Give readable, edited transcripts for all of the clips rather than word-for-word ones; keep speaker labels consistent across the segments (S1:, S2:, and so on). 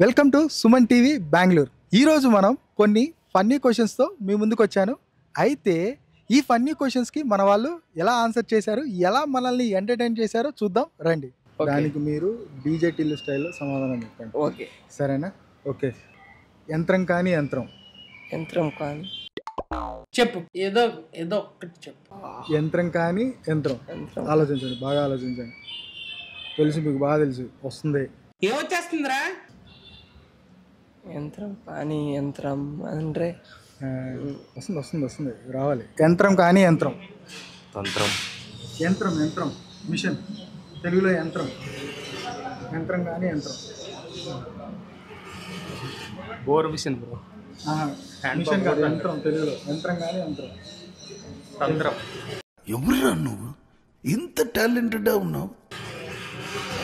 S1: Welcome to Suman TV Bengaluru. ఈరోజు మనం కొన్ని ఫన్నీ క్వశ్చన్స్తో మీ ముందుకు వచ్చాను. అయితే ఈ ఫన్నీ క్వశ్చన్స్కి మన వాళ్ళు ఎలా ఆన్సర్ చేశారు, ఎలా మనల్ని ఎంటర్టైన్ చేశారో చూద్దాం రండి. దానికి మీరు డీజే టిల్లు స్టైల్లో సమాధానం చెప్పండి.
S2: ఓకే,
S1: సరేనా? ఓకే. యంత్రం కానీ యంత్రం.
S2: యంత్రం కానీ
S3: చెప్పు, ఏదో ఏదో ఒక్కటి చెప్పు.
S1: యంత్రం కానీ యంత్రం.
S2: యంత్రం
S1: ఆలోచించండి, బాగా ఆలోచించండి. తెలుసు, మీకు బాగా తెలుసు. వస్తుంది.
S3: ఏమొచ్చేస్తుందిరా?
S2: యంత్రం కానీ యంత్రం అంటే
S1: వస్తుంది వస్తుంది వస్తుంది రావాలి. యంత్రం కానీ యంత్రం.
S4: తంత్రం.
S1: యంత్రం యంత్రం మిషన్, తెలుగులో యంత్రం. యంత్రం కానీ యంత్రం.
S4: Bore machine bro.
S1: మిషన్ కాదు, యంత్రం. తెలుగులో యంత్రం కానీ యంత్రం.
S4: తంత్రం.
S5: ఎవరురా నువ్వు ఇంత టాలెంటెడ్ ఉన్నావు?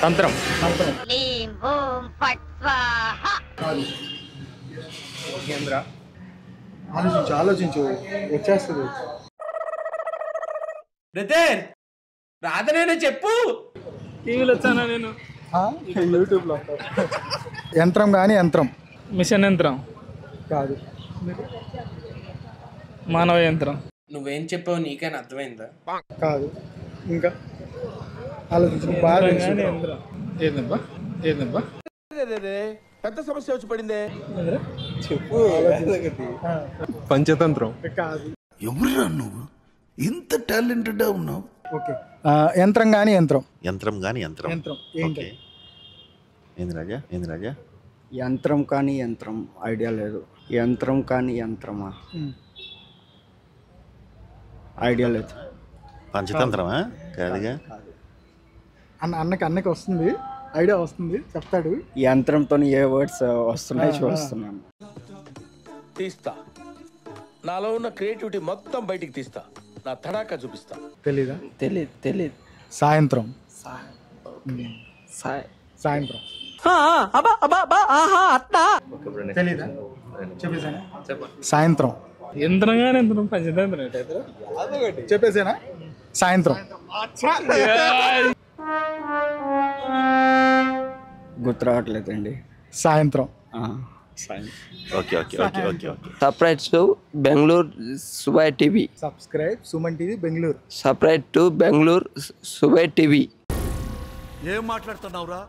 S4: తంత్రం.
S1: తంత్రం కాదు.
S4: కేంద్ర.
S1: ఆలోచించు ఆలోచించు, వచ్చేస్తుంది.
S3: బ్రదర్, రాధనేనే చెప్పు.
S6: టీవీలో వచ్చానా నేను?
S1: యూట్యూబ్లో. యంత్రం కానీ యంత్రం.
S6: మిషన్ యంత్రం
S1: కాదు.
S6: మానవ యంత్రం.
S3: నువ్వేం చెప్పావు నీకైనా అర్థమైందా?
S1: కాదు. ఇంకా ఆలోచించు, బాగా
S6: యంత్రం
S1: తెలుసు.
S6: కానీ యంత్రం. ఏదబ్బా ఏదబ్బా
S5: పెద్ద సమస్య వచ్చి పడిందే.
S1: చెప్పు.
S4: పంచతంత్రం.
S1: కాదు.
S5: ఎవరురా నువ్వు ఇంత టాలెంటెడ్ ఉన్నావు?
S1: ఓకే. యంత్రం కానీ యంత్రం.
S4: యంత్రం గాని యంత్రం.
S1: యంత్రం ఏంటి?
S4: ఓకే. ఏంది రాజా? ఏంది రాజా?
S7: యంత్రం కానీ యంత్రం ఐడియా లేదు. యంత్రం కానీ యంత్రమా ఐడియా లేదు.
S4: పంచతంత్రమా? కాదుగా.
S1: అన్నకి వస్తుంది, ఐడియా వస్తుంది, చెప్తాడు.
S7: యంత్రంతో ఏ వర్డ్స్ వస్తున్నాయి చూస్తున్నాను.
S8: తీస్తా, నాలో ఉన్న క్రియేటివిటీ మొత్తం బయటికి తీస్తా, నా తడాకా చూపిస్తా.
S1: తెలీదా?
S2: తెలియదు
S1: సాయంత్రం.
S2: సాయ్
S1: సాయంత్రం తెలీదా? చెప్పేసానా? సాయంత్రం.
S6: యంత్రం కానీ యంత్రం పంచతంత్రం ఏంటైతే
S1: చెప్పేసానా? సాయంత్రం.
S7: గుర్తు రావట్లేదండి.
S1: సాయంత్రం.
S4: Okay okay okay okay okay.
S2: Separate to Bengaluru సుబై TV.
S1: Subscribe Suman TV Bengaluru.
S2: Separate to Bengaluru సుబై టీవీ.
S5: ఏం మాట్లాడుతున్నావురా?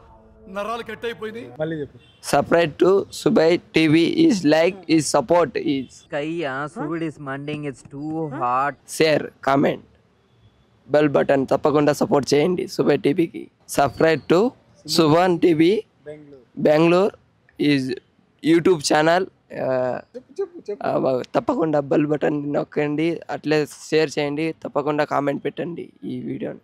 S5: నరాలు కట్ అయిపోయింది.
S1: మళ్ళీ చెప్పు.
S2: Subscribe to Subai TV is like is support is
S9: Sky, Sud is Manding, it's too hot.
S2: share comment bell button తప్పకుండా support చేయండి సుబై టీవీకి. Subscribe to Suman TV Bengaluru is YouTube channel. తప్పకుండా బెల్ బటన్ నొక్కండి, అట్లే షేర్ చేయండి, తప్పకుండా కామెంట్ పెట్టండి ఈ వీడియోని.